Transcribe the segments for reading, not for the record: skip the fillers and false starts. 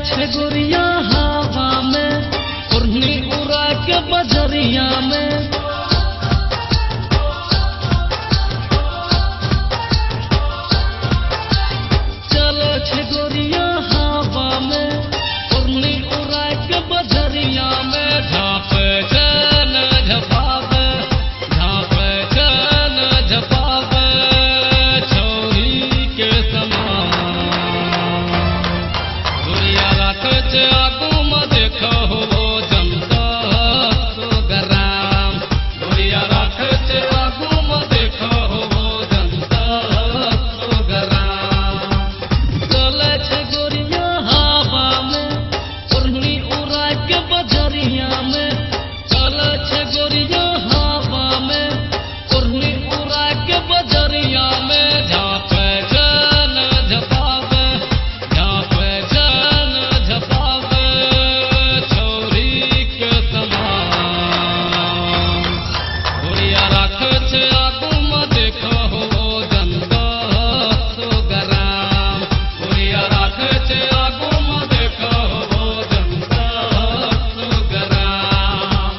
छे गोरिया हवा में, ओढ़नी उड़ा के बजरिया में। चले छे गोरिया हवा में, ओढ़नी उड़ा के बजरिया में। झाँपे चन झपावे, झाँपे चन झपावे, छौरी के समान। गोरिया राखे छे आगू में देखो हो जनता सो गराम। गोरिया राखे छे आगू में देखो हो जनता सो गराम। चले छे गोरिया हवा में, ओढ़नी उड़ा के बजरिया में। चले छे गोरिया हवा में, ओढ़नी उड़ा के बजरिया में। झाँपे चन झपावे, झाँपे चन झपावे, छौरी के समान। गोरिया राखे छे आगू में देखो हो जनता सो गराम। गोरिया राखे छे आगू में देखो हो जनता सो गराम।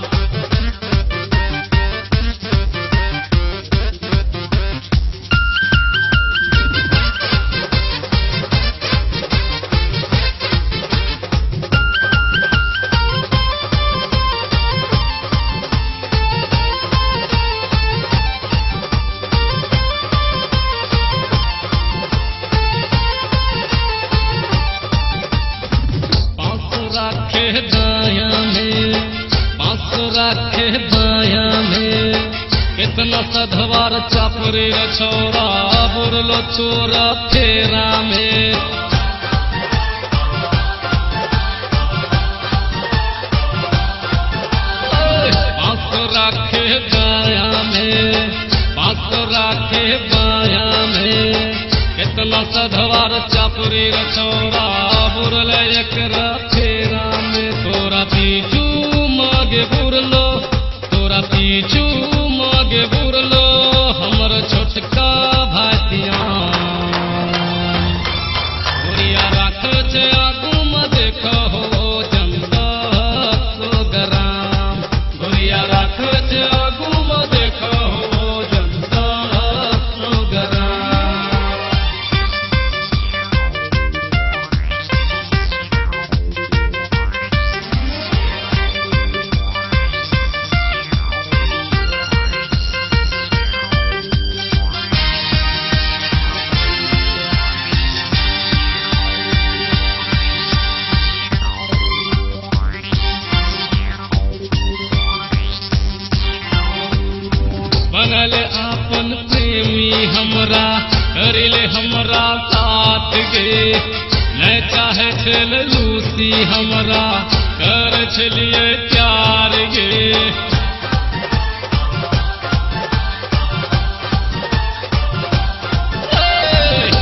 पाँच राखे दाया में, पाँच राखे बाया में। कितना सधवार चापरे छोरा, बुरलो चोरा फेरा में। पाँच राखे दाया में, पाँच राखे बाया में। कितना सधवार चापरी छोरा, बुरल एकरा फेरा में। तोरा पीछू मागे बुरलो, तोरा पीछू मागे बुरलो, हमर छोटका भातिया। गोरिया राखे छे आगू में देखो हो जनता सो गराम। गोरिया राखे छे आगू में देखो हो जनता सो गराम। बनल आपन प्रेमी हमरा, करिले हमरा साथ गे। न चाहे छल लूसी हमरा, कर छलिए प्यार गे।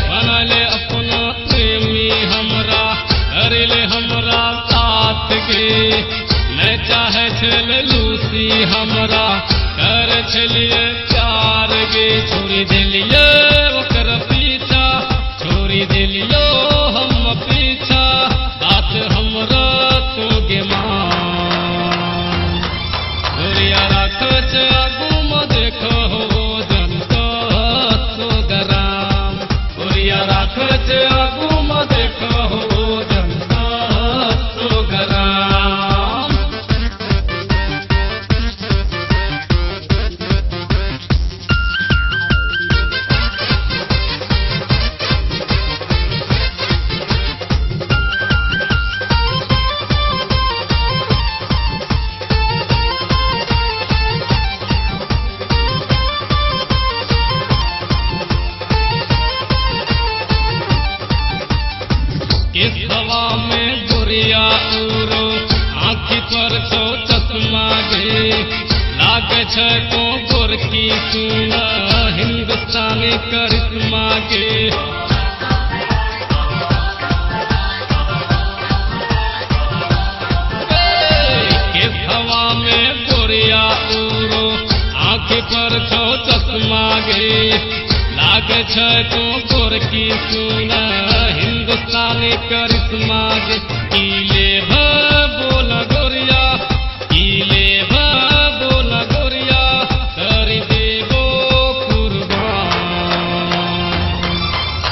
बनल अपना प्रेमी हमरा, करिले हमरा साथ गे। न चाहे छल लूसी हमरा, कर छलिए प्यार गे। छोड़ी दिलिए ओकर पीछा, छोड़ी दिलियो हम पीछा, बात हमरा तो गे मान। गोरिया राखे छे आगू में देखो हो जनता सो गराम। गोरिया राखे छे आगू में देखो हो जनता सो गराम। इस हवा में गोरिया उड़ो, आँखी पर छो चश्मा गे। लागे छे तो गोरकी सुना, हिंदुस्तानी करिश्मा गे। इस हवा में गोरिया उड़ो, आँखी पर छो चश्मा गे। लागे छे तो गोरकी सुना, हिंदुस्तानी करिश्मा गे इले बोल गोरिया इले बोल गोरिया कर देबो कुर्बान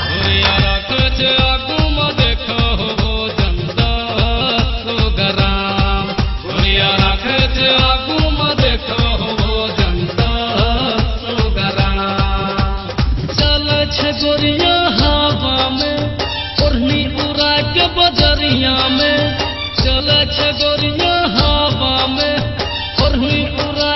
गोरिया राखे छे आगू में देखो भोजन 10 ग्राम गोरिया राखे छे आगू में देखो भोजन 10 ग्राम चले छे गोरिया हवा में ओढ़नी उड़ा के बजरिया में चले छे गोरिया हवा में ओढ़नी उड़ा